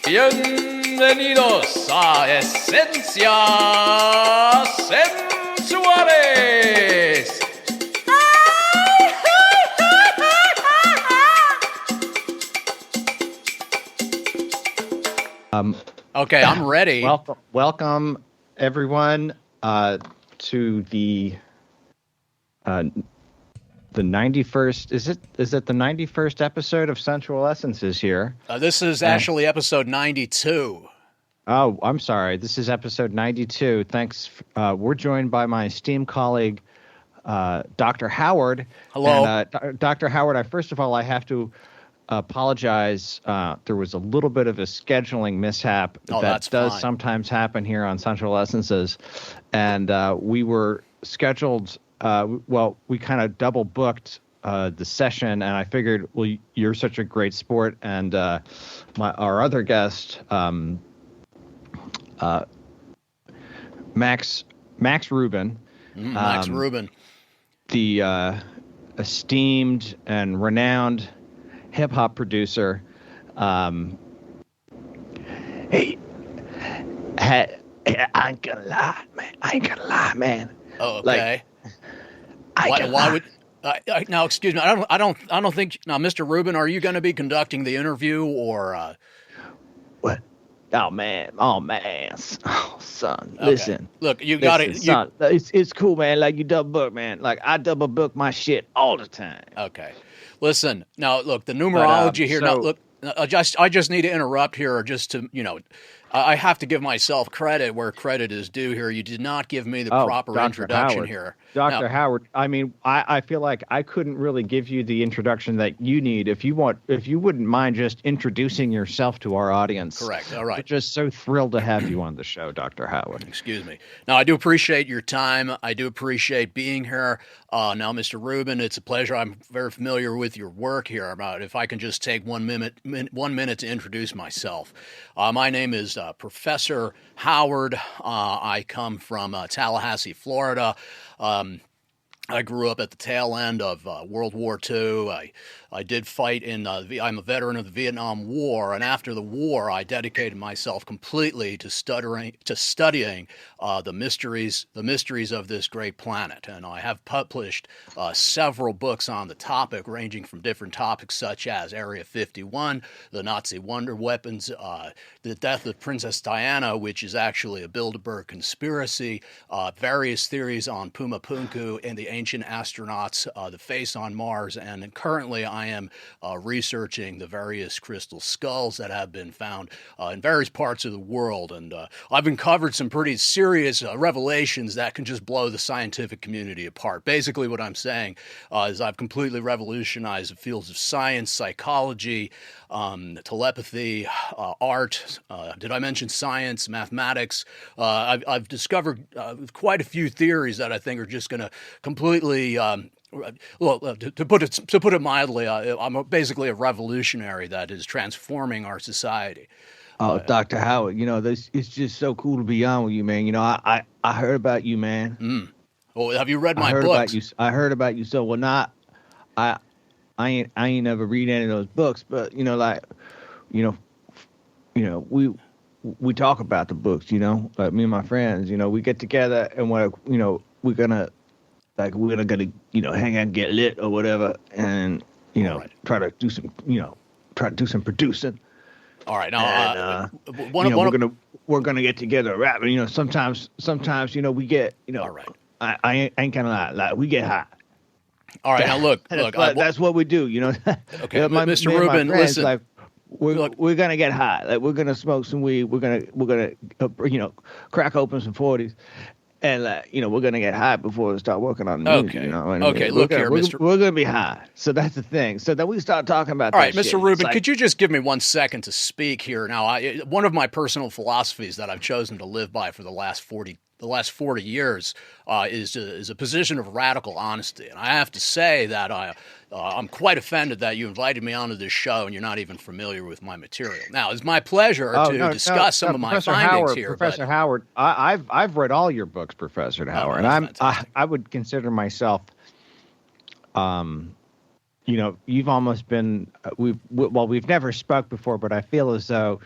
Bienvenidos a Esencias Sensuales. Okay, I'm ready. Welcome everyone to the 91st. Is it the 91st episode of Sensual Essences here? This is actually episode 92. Oh, I'm sorry. This is episode 92. Thanks. We're joined by my esteemed colleague, Dr. Howard. Hello. And, Dr. Howard, first of all, I have to apologize. There was a little bit of a scheduling mishap that does sometimes happen here on Sensual Essences. And we were scheduled, we kind of double booked the session, and I figured, well, you're such a great sport, and our other guest, Max Rueben. Max Rueben. The esteemed and renowned hip-hop producer. Hey, I ain't gonna lie, man. Oh, okay. Why would now? Excuse me. I don't think. Now, Mr. Rueben, are you going to be conducting the interview or? What? Oh man, son. Okay. Listen, look, you got it. Son, it's cool, man. Like you double book, man. Like I double book my shit all the time. Okay. Listen, now look, the numerology here. Now look, I just need to interrupt here, just to I have to give myself credit where credit is due here. You did not give me the proper Dr. introduction Howard. here. Dr. Howard, I mean, I feel like I couldn't really give you the introduction that you need. If you wouldn't mind just introducing yourself to our audience. Correct. All right. We're just so thrilled to have you on the show, Dr. Howard. Excuse me. Now, I do appreciate your time. I do appreciate being here. Now, Mr. Rueben, it's a pleasure. I'm very familiar with your work here. If I can just take 1 minute to introduce myself. My name is Professor Howard. I come from Tallahassee, Florida. I grew up at the tail end of World War II. I did fight I'm a veteran of the Vietnam War, and after the war, I dedicated myself completely to studying the mysteries of this great planet. And I have published several books on the topic, ranging from different topics such as Area 51, the Nazi wonder weapons, the death of Princess Diana, which is actually a Bilderberg conspiracy, various theories on Puma Punku and the ancient astronauts, the face on Mars, and currently I am researching the various crystal skulls that have been found in various parts of the world. And I've uncovered some pretty serious revelations that can just blow the scientific community apart. Basically what I'm saying is I've completely revolutionized the fields of science, psychology, telepathy, art. Did I mention science, mathematics? I've discovered quite a few theories that I think are just going to completely to put it mildly, I'm basically a revolutionary that is transforming our society. Oh, Dr. Howard, it's just so cool to be on with you, man. I heard about you, man. Well, have you read my books? I heard about you. So, well, I ain't never read any of those books, but we talk about the books, like me and my friends, we get together and we're gonna hang out and get lit or whatever, and try to do some producing. All right, now and, we're gonna get together and rap. Sometimes we get All right. I ain't gonna lie, like we get high. All right, now look, that's what we do, Okay, Mr. Rueben, listen. Like, we're gonna get high. Like we're gonna smoke some weed. We're gonna crack open some 40s. And we're gonna get high before we start working on the music. Okay. Look here, Mr. We're gonna be high, so that's the thing. So then we start talking about. All right, that Mr. shit. Rueben, could you just give me 1 second to speak here? Now, one of my personal philosophies that I've chosen to live by for the last 40 years is a position of radical honesty, and I have to say that I'm quite offended that you invited me onto this show and you're not even familiar with my material. Now, it's my pleasure to discuss some of my findings here. Professor Howard, I've read all your books, Professor Howard, and I would consider myself, you've almost been we've never spoke before, but I feel as though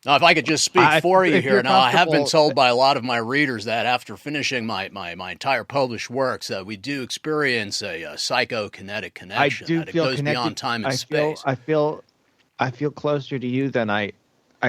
Now, if I could just speak for you here, now I have been told by a lot of my readers that after finishing my entire published works, that we do experience a psychokinetic connection. That it goes beyond time and space. I feel closer to you than I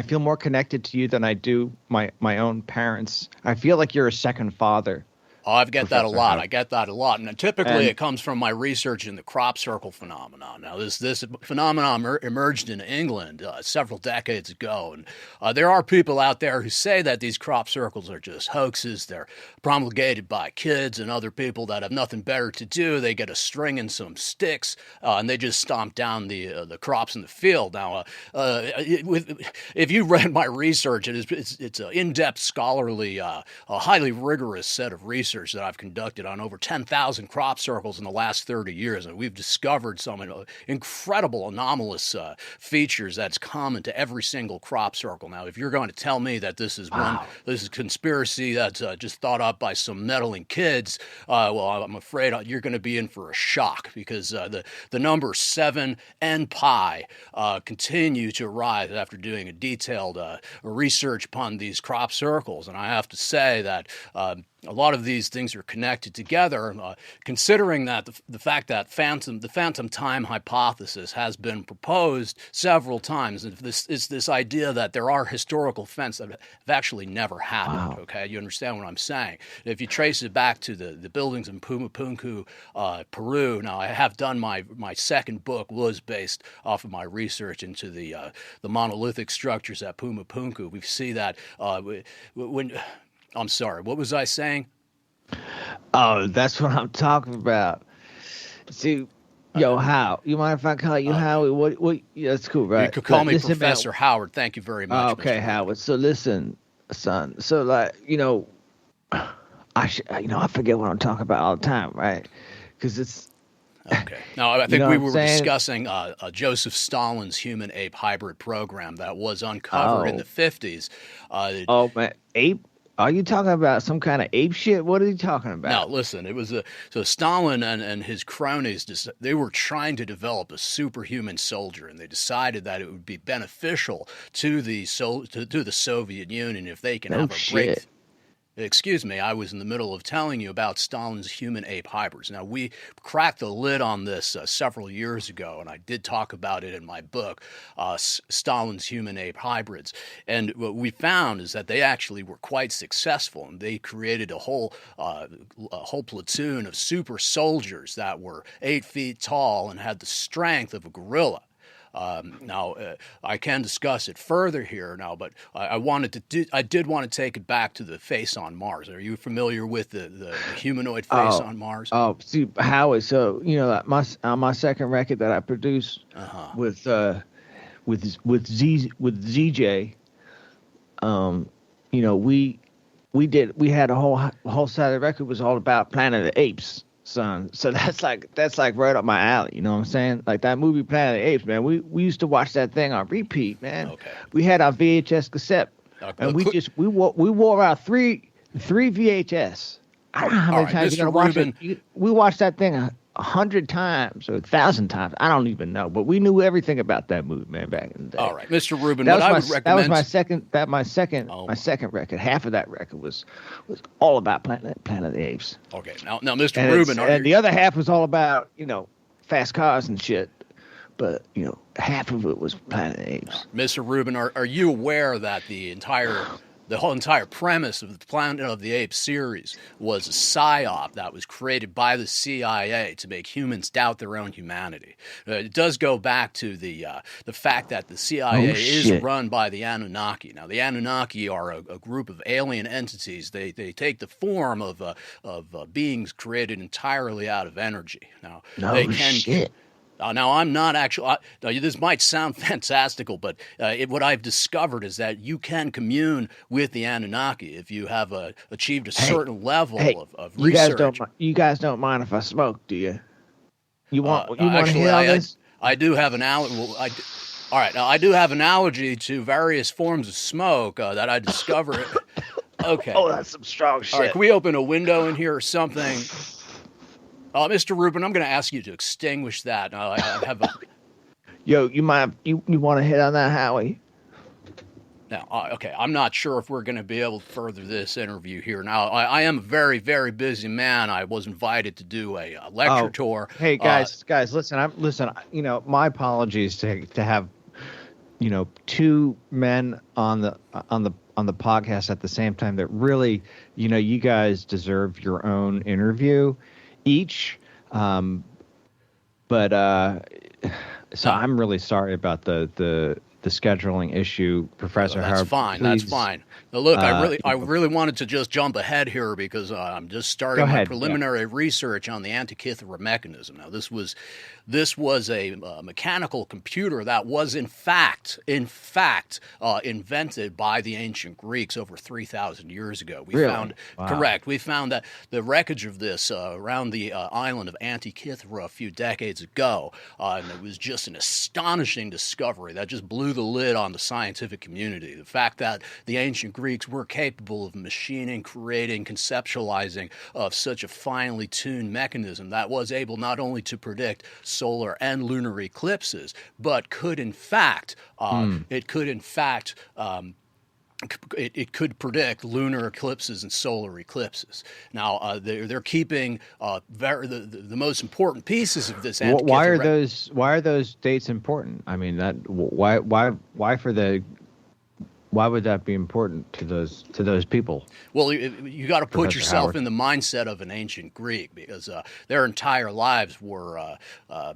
feel more connected to you than I do my own parents. I feel like you're a second father. Oh, I get that a lot. I get that a lot. And typically it comes from my research in the crop circle phenomenon. Now, this phenomenon emerged in England several decades ago. And there are people out there who say that these crop circles are just hoaxes. They're promulgated by kids and other people that have nothing better to do. They get a string and some sticks, and they just stomp down the crops in the field. Now, if you read my research, it's an in-depth, scholarly, a highly rigorous set of research that I've conducted on over 10,000 crop circles in the last 30 years, and we've discovered some incredible anomalous features that's common to every single crop circle. Now, if you're going to tell me that this is this is conspiracy that's just thought up by some meddling kids, well, I'm afraid you're going to be in for a shock, because the numbers 7 and pi continue to rise after doing a detailed research upon these crop circles, and I have to say that a lot of these things are connected together, considering that the fact that the phantom time hypothesis has been proposed several times. And this idea that there are historical events that have actually never happened. Wow. Okay, you understand what I'm saying? If you trace it back to the buildings in Pumapunku, Peru. Now, I have done my second book was based off of my research into the monolithic structures at Pumapunku. We see that when I'm sorry, what was I saying? Oh, that's what I'm talking about. See, How? You mind if I call you Howie? What? Yeah, that's cool, right? You could call me Professor Howard. Thank you very much. Okay, Mr. Howard. So listen, son. So I forget what I'm talking about all the time, right? Because it's. Okay. Now, I think we were discussing Joseph Stalin's human-ape hybrid program that was uncovered in the 50s. Oh, man. Ape? Are you talking about some kind of ape shit? What are you talking about? No, listen. It was so Stalin and his cronies, they were trying to develop a superhuman soldier, and they decided that it would be beneficial to the Soviet Union if they can have a breakthrough. Excuse me, I was in the middle of telling you about Stalin's human-ape hybrids. Now, we cracked the lid on this several years ago, and I did talk about it in my book, Stalin's human-ape hybrids. And what we found is that they actually were quite successful, and they created a whole platoon of super soldiers that were 8 feet tall and had the strength of a gorilla. Now, I can discuss it further here now, but I did want to take it back to the face on Mars. Are you familiar with the humanoid face on Mars? Oh, see, Howard. So my second record that I produced with ZJ, we had a whole side of the record was all about Planet of the Apes. Son, so that's like right up my alley. You know what I'm saying? Like that movie Planet of the Apes, man. We used to watch that thing on repeat, man. Okay. We had our VHS cassette, and we wore out three VHS. I don't know how many times you're gonna watch it. We watched that thing 100 times or 1,000 times. I don't even know, but we knew everything about that movie, man, back in the day. All right, Mr. Rueben, what I would recommend. That was my second record. Half of that record was all about Planet of the Apes. Okay, now, Mr. Rueben, and the other half was all about fast cars and shit. But half of it was Planet of the Apes. Mr. Rueben, are you aware that the whole entire premise of the Planet of the Apes series was a psyop that was created by the CIA to make humans doubt their own humanity? It does go back to the fact that the CIA is run by the Anunnaki. Now, the Anunnaki are a group of alien entities. They take the form of beings created entirely out of energy. Now, shit. Now, I'm not actually. This might sound fantastical, but what I've discovered is that you can commune with the Anunnaki if you have achieved a certain level of research. You guys don't mind if I smoke, do you? You want to hear all this? I do have an allergy. All right, now I do have an allergy to various forms of smoke that I discovered. Okay. Oh, that's some strong shit. All right, can we open a window in here or something? Mr. Rueben, I'm going to ask you to extinguish that. I have a. Yo, you want to hit on that, Howie? Now, okay, I'm not sure if we're going to be able to further this interview here. Now, I am a very, very busy man. I was invited to do a lecture tour. Hey, guys, listen. My apologies to have, two men on the podcast at the same time that really, you guys deserve your own interview each. So I'm really sorry about the scheduling issue, Professor Howard. That's fine. Now, look, I really wanted to just jump ahead here because I'm just starting my preliminary research on the Antikythera mechanism. Now, this was a mechanical computer that was in fact invented by the ancient Greeks over 3,000 years ago. We found that the wreckage of this around the island of Antikythera a few decades ago, and it was just an astonishing discovery that just blew the lid on the scientific community. The fact that the ancient Greeks were capable of machining, creating, conceptualizing of such a finely tuned mechanism that was able not only to predict solar and lunar eclipses, but could in fact it could predict lunar eclipses and solar eclipses. Now they're keeping the most important pieces of this. Why are those dates important? I mean, why would that be important to those people? Well, you got to put yourself in the mindset of an ancient Greek, because their entire lives were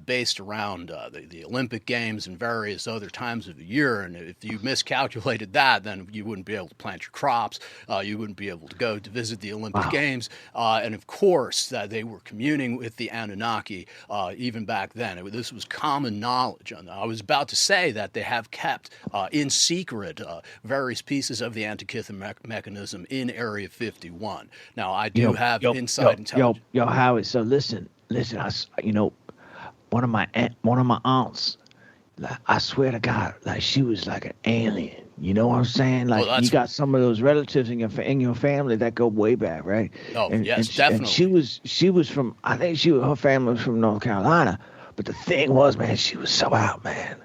based around the Olympic Games and various other times of the year. And if you miscalculated that, then you wouldn't be able to plant your crops. You wouldn't be able to go to visit the Olympic Games. And of course, they were communing with the Anunnaki even back then. This was common knowledge. And I was about to say that they have kept in secret various pieces of the Antikythera mechanism in Area 51. Now, I do have inside intelligence. Yo, Howard. So listen. One of my aunts, like, I swear to God, like, she was like an alien. You know what I'm saying? Like, you got some of those relatives in your family that go way back, right? Oh, yes, definitely. And she was from, I think her family was from North Carolina. But the thing was, man, she was so out, man.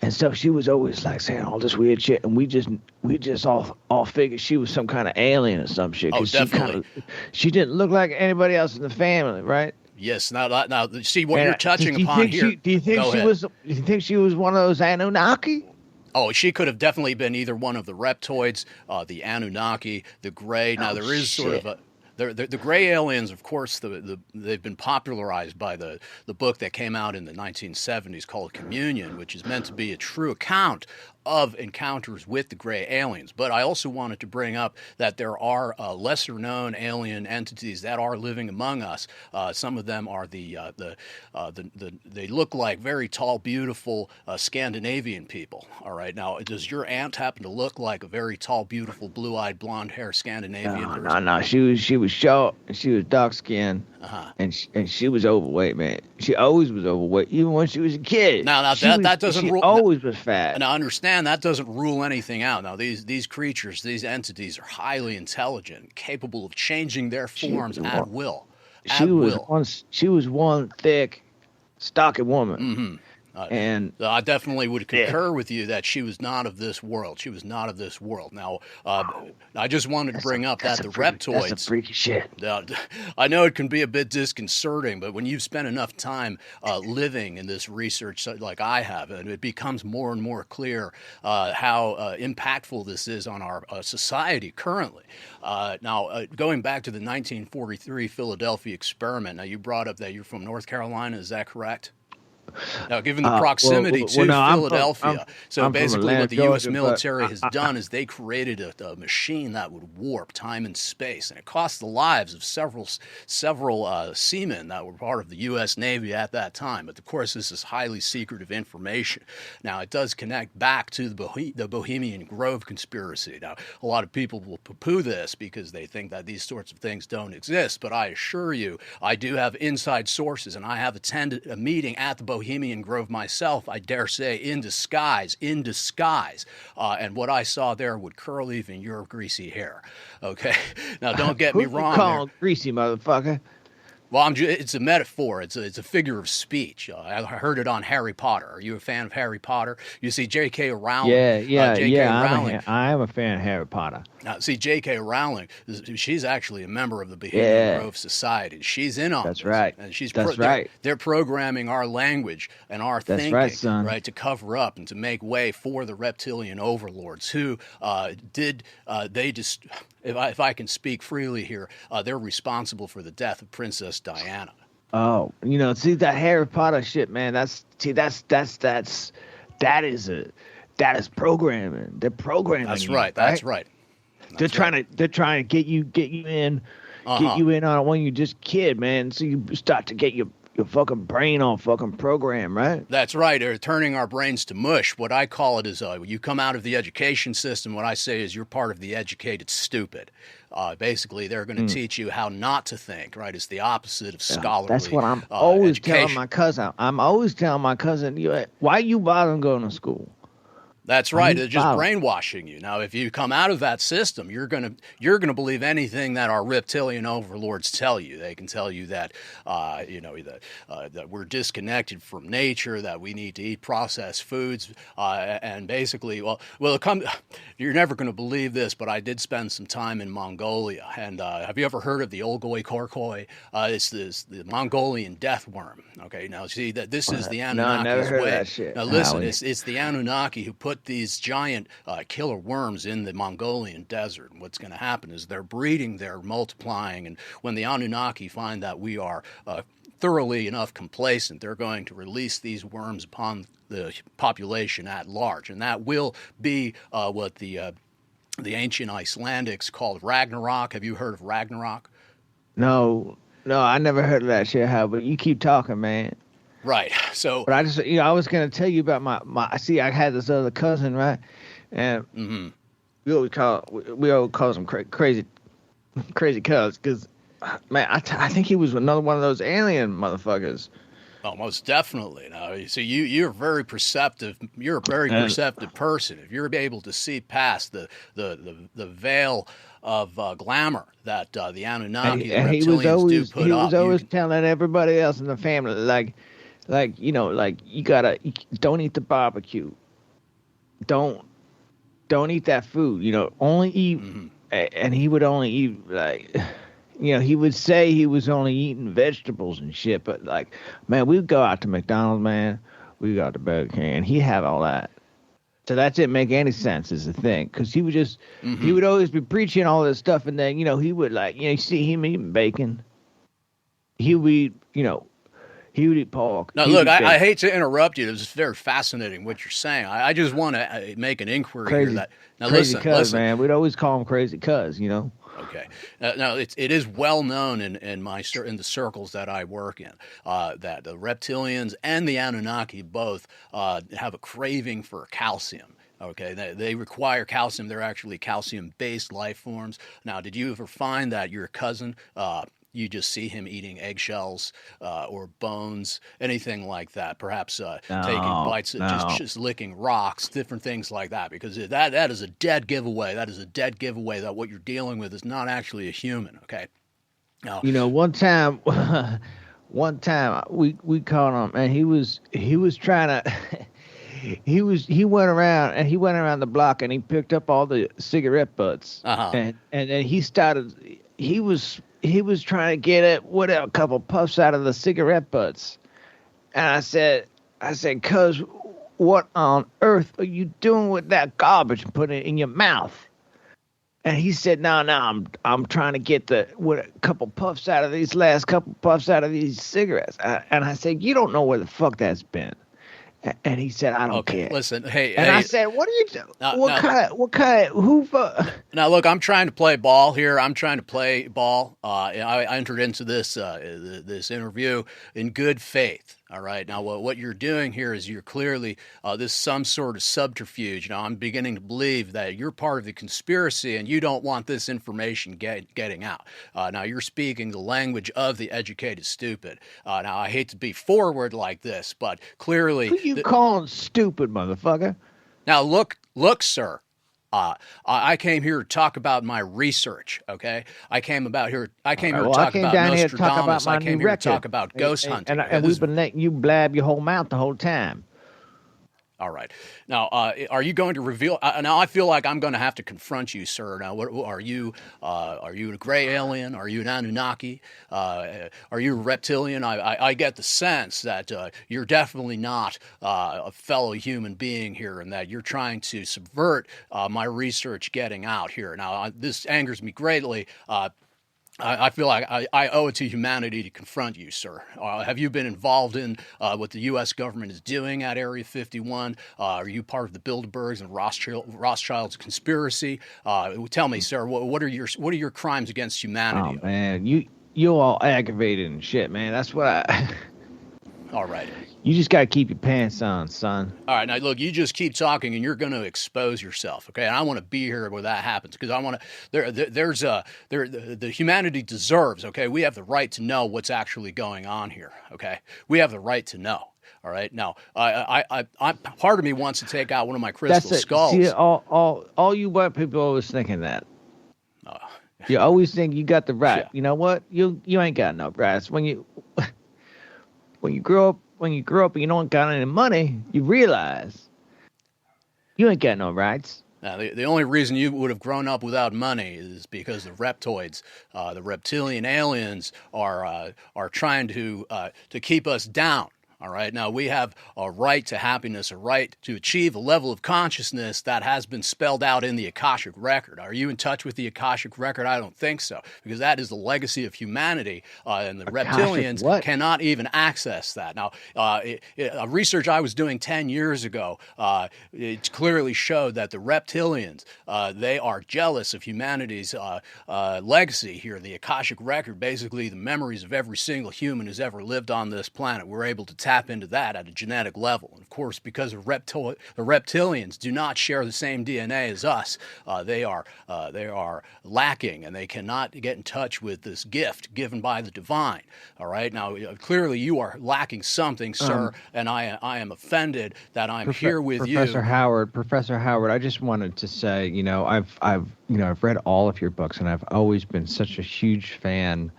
And so she was always like saying all this weird shit, and we just all figured she was some kind of alien or some shit. Oh, definitely. She didn't look like anybody else in the family, right? Yes. Now, see what you're touching upon here. Do you think she was one of those Anunnaki? Oh, she could have definitely been either one of the reptoids, the Anunnaki, the Gray. Now, there is sort of a... The gray aliens, of course, they've been popularized by the book that came out in the 1970s called Communion, which is meant to be a true account of encounters with the gray aliens. But I also wanted to bring up that there are lesser-known alien entities that are living among us. Some of them are they look like very tall, beautiful Scandinavian people. All right, now does your aunt happen to look like a very tall, beautiful, blue-eyed, blonde-haired Scandinavian person? No. She was short and she was dark-skinned, and she was overweight, man. She always was overweight, even when she was a kid. Now that doesn't rule. She always was fat. And I understand that doesn't rule anything out. Now these creatures, these entities, are highly intelligent, capable of changing their forms at will. She was one thick, stocky woman. Mm-hmm. And I definitely would concur with you that she was not of this world. She was not of this world. Now, I just wanted to bring up that the reptoids... That's some freaky shit. I know it can be a bit disconcerting, but when you've spent enough time living in this research like I have, and it becomes more and more clear how impactful this is on our society currently. Now, going back to the 1943 Philadelphia experiment, now you brought up that you're from North Carolina, is that correct? Now, given the proximity to Philadelphia, so basically what the U.S. military has done is they created a machine that would warp time and space, and it cost the lives of several seamen that were part of the U.S. Navy at that time. But of course, this is highly secretive information. Now, it does connect back to the Bohemian Grove conspiracy. Now, a lot of people will poo-poo this because they think that these sorts of things don't exist, but I assure you, I do have inside sources, and I have attended a meeting at the Bohemian Grove myself, I dare say, in disguise. And what I saw there would curl even your greasy hair. Okay? Now, don't get me wrong. Who you call greasy, motherfucker? Well, it's a metaphor. It's a figure of speech. I heard it on Harry Potter. Are you a fan of Harry Potter? You see, J.K. Rowling. Yeah. I am a fan of Harry Potter. See, J.K. Rowling, she's actually a member of the Bohemian Yeah. Grove Society. She's in on That's this. right. And That's right. They're programming our language and our That's thinking, right, son. right, to cover up and to make way for the reptilian overlords who if I can speak freely here, they're responsible for the death of Princess Diana. Oh, see that Harry Potter shit, man. That is programming. They're programming. That's right. That's right. They're trying to get you in, get you in on it when you're just a kid, man. So you start to get your fucking brain on fucking program, right? That's right. They're turning our brains to mush. What I call it is you come out of the education system, what I say is you're part of the educated stupid. Basically, they're going to teach you how not to think, right? It's the opposite of scholarly That's what I'm always education. telling my cousin. I'm always telling my cousin, why you bothering going to school? That's right. They're just brainwashing you. Now, if you come out of that system, you're gonna believe anything that our reptilian overlords tell you. They can tell you that that we're disconnected from nature, that we need to eat processed foods, and basically, you're never going to believe this, but I did spend some time in Mongolia, and have you ever heard of the Olgoi Korkoi? It's the Mongolian death worm. Okay, now see that this is the Anunnaki's No, I never heard way. of that shit. Now listen, it's the Anunnaki who put these giant killer worms in the Mongolian desert. And what's going to happen is they're breeding, they're multiplying, and when the Anunnaki find that we are thoroughly enough complacent, they're going to release these worms upon the population at large, and that will be what the ancient Icelandics called Ragnarok. Have you heard of Ragnarok? No, I never heard of that shit, Howard, but you keep talking, man. Right. So, but I just, I was gonna tell you about my. See, I had this other cousin, right, and we always call him crazy cuz, man, I think he was another one of those alien motherfuckers. Oh, most definitely. Now, you see, you're very perceptive. You're a very perceptive person. If you're able to see past the veil of glamour that the Anunnaki, the reptilians do put up. He was always telling everybody else in the family, like you don't eat the barbecue, don't eat that food, only eat, and he would only eat he would say he was only eating vegetables and shit, but man, we'd go out to McDonald's, man, we go out to Burger King, and he'd have all that. So that didn't make any sense as a thing, because he would just he would always be preaching all this stuff, and then he would you see him eating bacon, he would eat he would eat pork. Now, look, I hate to interrupt you. It's very fascinating what you're saying. I just want to make an inquiry crazy, here. Now, crazy listen, man. We'd always call him crazy cuz, Okay. Now, it is well known in the circles that I work in that the reptilians and the Anunnaki both have a craving for calcium. Okay, they require calcium. They're actually calcium-based life forms. Now, did you ever find that your cousin, you just see him eating eggshells or bones, anything like that? Perhaps taking bites, just licking rocks, different things like that. Because that is a dead giveaway. That is a dead giveaway that what you're dealing with is not actually a human. Okay. Now, one time we caught him, and he was trying to. He went around the block, and he picked up all the cigarette butts, and then he was trying to get a couple puffs out of the cigarette butts, and I said, "Cuz, what on earth are you doing with that garbage and putting it in your mouth?" And he said, "No, I'm trying to get a couple puffs out of these cigarettes." And I said, "You don't know where the fuck that's been." And he said, "I don't care." Listen, hey. I said, "What are you doing? What kind? Who?" Now, look, I'm trying to play ball here. I entered into this interview in good faith. All right. Now, what you're doing here is you're clearly this some sort of subterfuge. Now, I'm beginning to believe that you're part of the conspiracy and you don't want this information getting out. Now, you're speaking the language of the educated stupid. Now, I hate to be forward like this, but clearly, who you calling stupid, motherfucker? Now, look, sir. I came here to talk about my research. Okay, I came here to talk about Nostradamus. I came here to talk about ghost hunting. And we've been letting you blab your whole mouth the whole time. All right. Now, are you going to reveal? Now, I feel like I'm going to have to confront you, sir. Now, what are you? Are you a gray alien? Are you an Anunnaki? Are you a reptilian? I get the sense that you're definitely not a fellow human being here, and that you're trying to subvert my research getting out here. Now, this angers me greatly. I feel like I owe it to humanity to confront you, sir. Have you been involved in what the U.S. government is doing at Area 51? Are you part of the Bilderbergs and Rothschild's conspiracy? Tell me, sir, what are your crimes against humanity? Oh man, you all aggravated and shit, man. That's what All right. You just got to keep your pants on, son. All right. Now, look, you just keep talking and you're going to expose yourself. Okay. And I want to be here when that happens because I want to, the humanity deserves. Okay. We have the right to know what's actually going on here. Okay. We have the right to know. All right. Now, I part of me wants to take out one of my crystal skulls. See, all you white people always thinking that. You always think you got the right. Yeah. You know what? You ain't got no rights. When you grow up and you don't got any money, you realize you ain't got no rights. Now, the only reason you would have grown up without money is because the reptoids, the reptilian aliens, are trying to keep us down. All right. Now, we have a right to happiness, a right to achieve a level of consciousness that has been spelled out in the Akashic Record. Are you in touch with the Akashic Record? I don't think so, because that is the legacy of humanity, and the reptilians cannot even access that. Now, research I was doing 10 years ago, it clearly showed that the reptilians, they are jealous of humanity's legacy here. The Akashic Record, basically the memories of every single human who's ever lived on this planet. We're able to tap into that at a genetic level. And of course, because the reptilians do not share the same DNA as us, they are lacking, and they cannot get in touch with this gift given by the divine. All right. Now, clearly, you are lacking something, sir, and I am offended that I'm here with Professor Howard. I just wanted to say, I've read all of your books, and I've always been such a huge fan.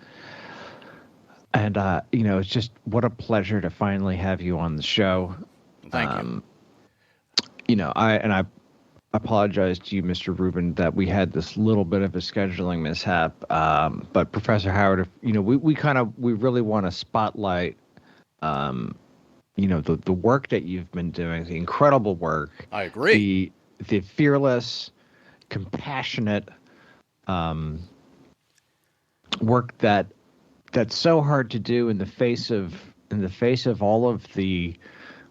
And, it's just what a pleasure to finally have you on the show. Thank you. I apologize to you, Mr. Rueben, that we had this little bit of a scheduling mishap. But Professor Howard, we really want to spotlight, the work that you've been doing, the incredible work. I agree. The fearless, compassionate work that's so hard to do in the face of all of the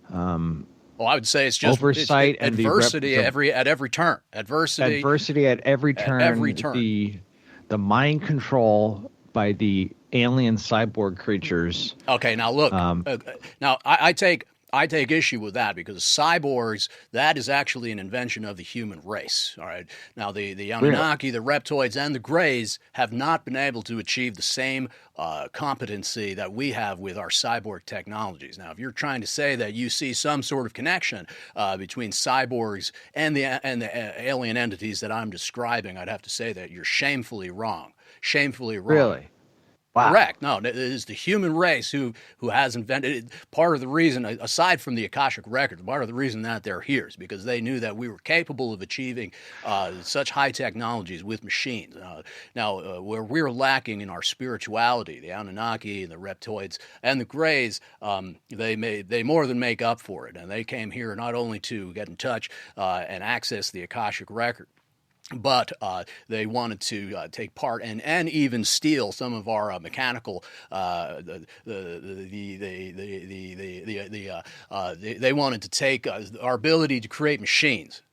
I would say it's just oversight and adversity at every turn. Adversity at every turn. The mind control by the alien cyborg creatures. Okay, now look. Now I take issue with that, because cyborgs, that is actually an invention of the human race. All right. Now, the Anunnaki, the reptoids, and the Greys have not been able to achieve the same competency that we have with our cyborg technologies. Now, if you're trying to say that you see some sort of connection between cyborgs and the alien entities that I'm describing, I'd have to say that you're shamefully wrong. Shamefully wrong. Really? Wow. Correct. No, it is the human race who has invented it. Part of the reason, aside from the Akashic Record, part of the reason that they're here is because they knew that we were capable of achieving such high technologies with machines. Now, where we're lacking in our spirituality, the Anunnaki and the reptoids and the Greys, they more than make up for it. And they came here not only to get in touch and access the Akashic Record, but they wanted to take part and even steal some of our mechanical. They wanted to take our ability to create machines.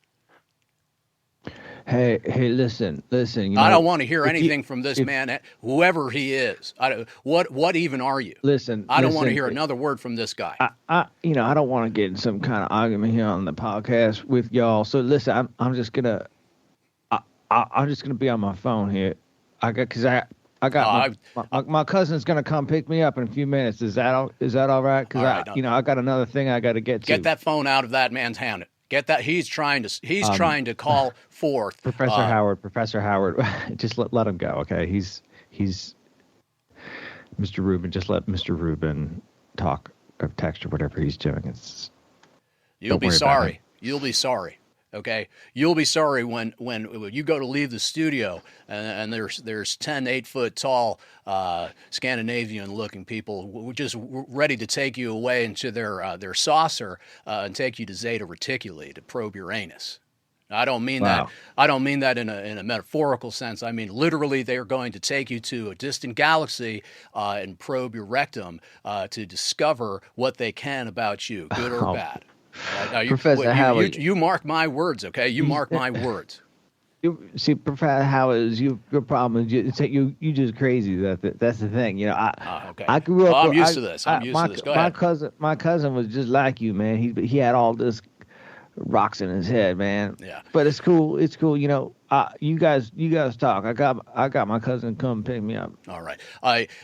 Hey, listen. I don't want to hear anything from this man, whoever he is. What even are you? Listen. I don't want to hear another word from this guy. I don't want to get in some kind of argument here on the podcast with y'all. So listen, I'm just gonna be on my phone here. My cousin's gonna come pick me up in a few minutes. Is that all right? Because I got another thing I got to get to. Get that phone out of that man's hand. Get that? He's trying to call forth Professor Howard, just let him go, okay? He's Mr. Rueben. Just let Mr. Rueben talk or text or whatever he's doing. You'll be sorry. You'll be sorry. Okay, you'll be sorry when you go to leave the studio and there's 10 8-foot tall Scandinavian-looking people just ready to take you away into their saucer and take you to Zeta Reticuli to probe your anus. I don't mean that. I don't mean that in a metaphorical sense. I mean literally, they are going to take you to a distant galaxy and probe your rectum to discover what they can about you, good or bad. Professor Howard, you mark my words, okay? You mark my words. You see, Professor Howard, your problem is you just crazy. That's the thing. You know, okay. I grew up. I'm used to this. I'm used to this. Go ahead. My cousin was just like you, man. He had all this rocks in his head, man. Yeah. But it's cool. It's cool. You know, you guys talk. I got my cousin come pick me up. All right.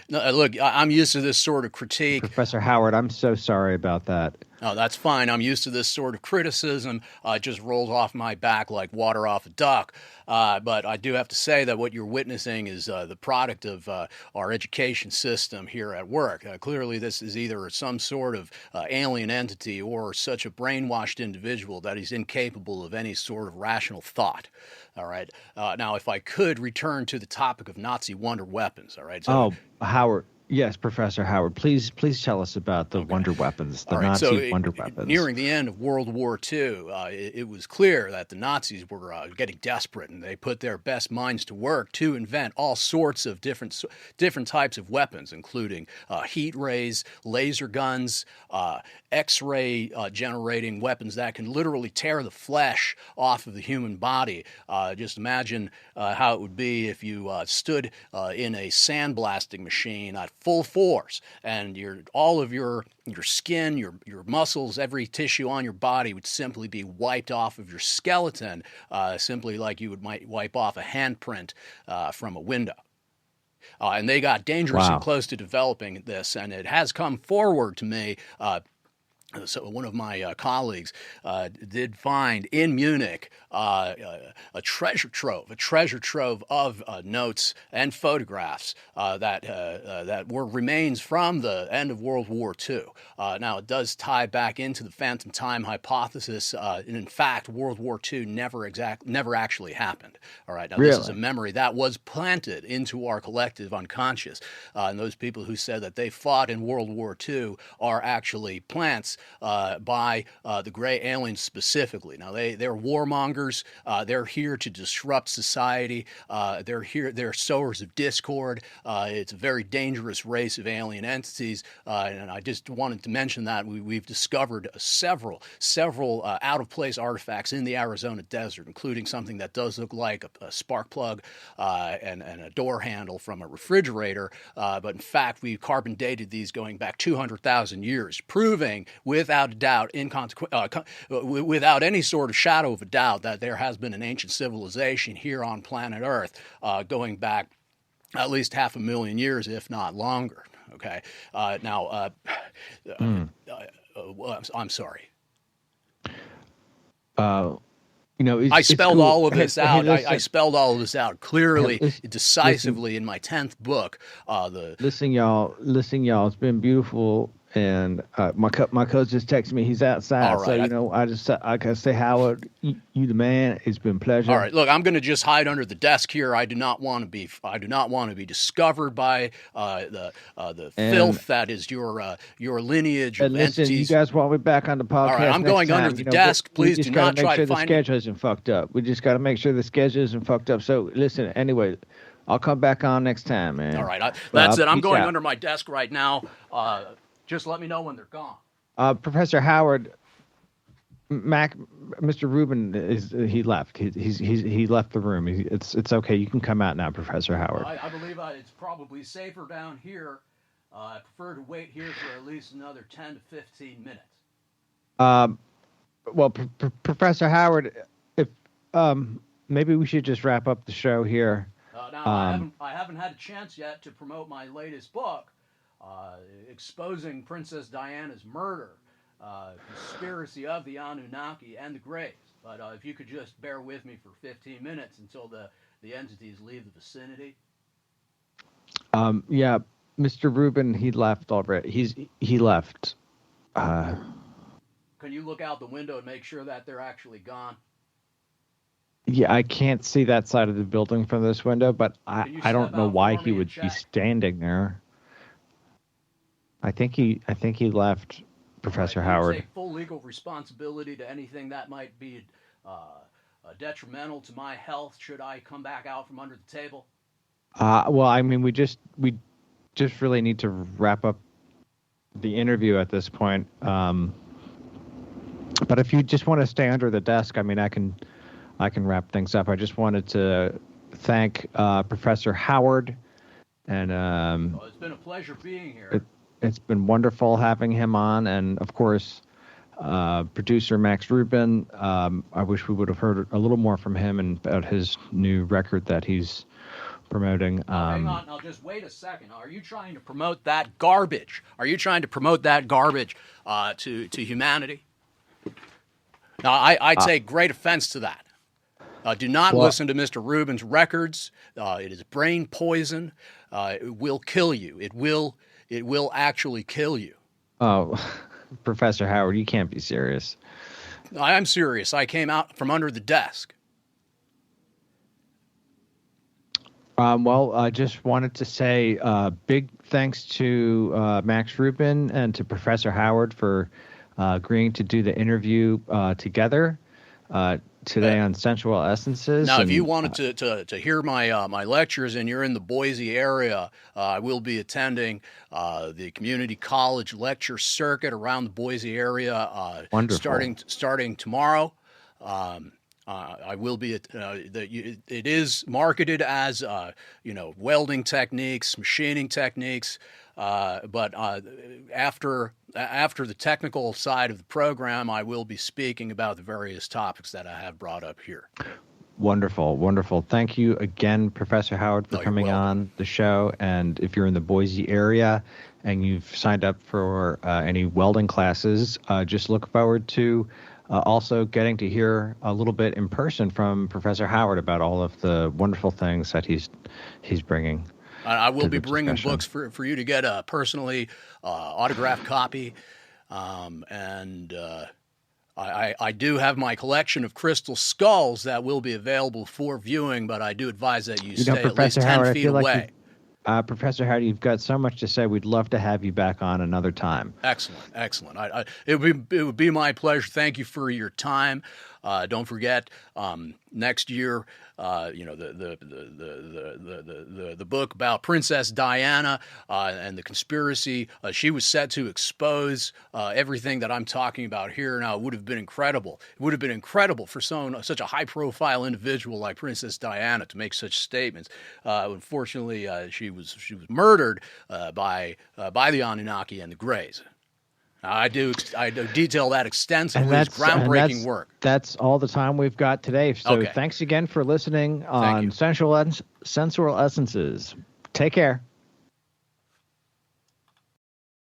Look, I'm used to this sort of critique. Professor Howard, I'm so sorry about that. Oh, that's fine. I'm used to this sort of criticism. It just rolls off my back like water off a duck. But I do have to say that what you're witnessing is the product of our education system here at work. Clearly, this is either some sort of alien entity or such a brainwashed individual that he's incapable of any sort of rational thought. All right. Now, if I could return to the topic of Nazi wonder weapons. All right. So, Howard. Yes, Professor Howard, please tell us about the wonder weapons, the Nazi wonder weapons. Nearing the end of World War II, it was clear that the Nazis were getting desperate, and they put their best minds to work to invent all sorts of different types of weapons, including heat rays, laser guns, X-ray generating weapons that can literally tear the flesh off of the human body. Just imagine how it would be if you stood in a sandblasting machine at full force, and all of your skin, your muscles, every tissue on your body would simply be wiped off of your skeleton, simply like you might wipe off a handprint from a window. And they got dangerously close to developing this, and it has come forward to me. So one of my colleagues did find in Munich a treasure trove of notes and photographs that were remains from the end of World War II. Now, it does tie back into the phantom time hypothesis, and in fact, World War II never actually happened. All right, now This is a memory that was planted into our collective unconscious, and those people who said that they fought in World War II are actually plants by the gray aliens specifically. Now, they're warmongers. They're here to disrupt society. They're sowers of discord. It's a very dangerous race of alien entities. And I just wanted to mention that we've discovered several out-of-place artifacts in the Arizona desert, including something that does look like a spark plug and a door handle from a refrigerator. But in fact, we carbon dated these going back 200,000 years, proving without a doubt, without any sort of shadow of a doubt, that there has been an ancient civilization here on planet Earth going back at least 500,000 years, if not longer. Okay. Now, I'm sorry. I spelled all of this out. I spelled all of this out clearly, decisively in my 10th book. Listen, y'all. It's been beautiful. And my cousin just texted me. He's outside, right. So I can say, Howard, you the man. It's been a pleasure. All right, look, I'm going to just hide under the desk here. I do not want to be discovered by the filth that is your lineage of listen, entities. You guys want me back on the podcast? All right, I'm going under the desk. Please do not try to find the schedule isn't fucked up. We just got to make sure the schedule isn't fucked up. So listen, anyway. I'll come back on next time, man. All right, that's it. I'm going under my desk right now. Just let me know when they're gone. Professor Howard, Mr. Rueben he left. He left the room. It's okay. You can come out now, Professor Howard. I believe it's probably safer down here. I prefer to wait here for at least another 10 to 15 minutes. Well, Professor Howard, if maybe we should just wrap up the show here. Now, I haven't had a chance yet to promote my latest book, exposing Princess Diana's murder. conspiracy of the Anunnaki and the Greys. But if you could just bear with me for 15 minutes until the entities leave the vicinity. Yeah, Mr. Rueben, he left already. He left. Can you look out the window and make sure that they're actually gone? Yeah, I can't see that side of the building from this window, but I don't know why he would be standing there. I think he left, Professor Howard. You take full legal responsibility to anything that might be detrimental to my health should I come back out from under the table? Well, I mean, we just really need to wrap up the interview at this point. But if you just want to stay under the desk, I mean, I can wrap things up. I just wanted to thank Professor Howard, and well, it's been a pleasure being here. It's been wonderful having him on, and of course, producer Max Rueben. I wish we would have heard a little more from him and about his new record that he's promoting. Hang on, now just wait a second. Are you trying to promote that garbage? Are you trying to promote that garbage to humanity? Now, I take great offense to that. Do not listen to Mr. Ruben's records. It is brain poison. It will kill you. It will actually kill you. Oh, Professor Howard, you can't be serious. I am serious. I came out from under the desk. Well, I just wanted to say big thanks to Max Rueben and to Professor Howard for agreeing to do the interview together today on Sensual Essences. Now, if you wanted to hear my lectures and you're in the Boise area, I will be attending the community college lecture circuit around the Boise area starting tomorrow. I will be. It is marketed as welding techniques, machining techniques, but after the technical side of the program, I will be speaking about the various topics that I have brought up here. Wonderful, wonderful. Thank you again, Professor Howard, for coming on the show. And if you're in the Boise area and you've signed up for any welding classes, just look forward to also getting to hear a little bit in person from Professor Howard about all of the wonderful things that he's bringing. I will be bringing books for you to get a personally autographed copy, and I do have my collection of crystal skulls that will be available for viewing, but I do advise that you stay at least 10 feet away. Professor Howard, you've got so much to say. We'd love to have you back on another time. Excellent. It would be my pleasure. Thank you for your time. Don't forget, next year, the book about Princess Diana and the conspiracy. She was set to expose everything that I'm talking about here. Now, it would have been incredible. It would have been incredible for such a high-profile individual like Princess Diana to make such statements. Unfortunately, she was murdered by the Anunnaki and the Greys. I do detail that extensively. It's groundbreaking work. That's all the time we've got today. So Thanks again for listening on Sensual Essences. Take care.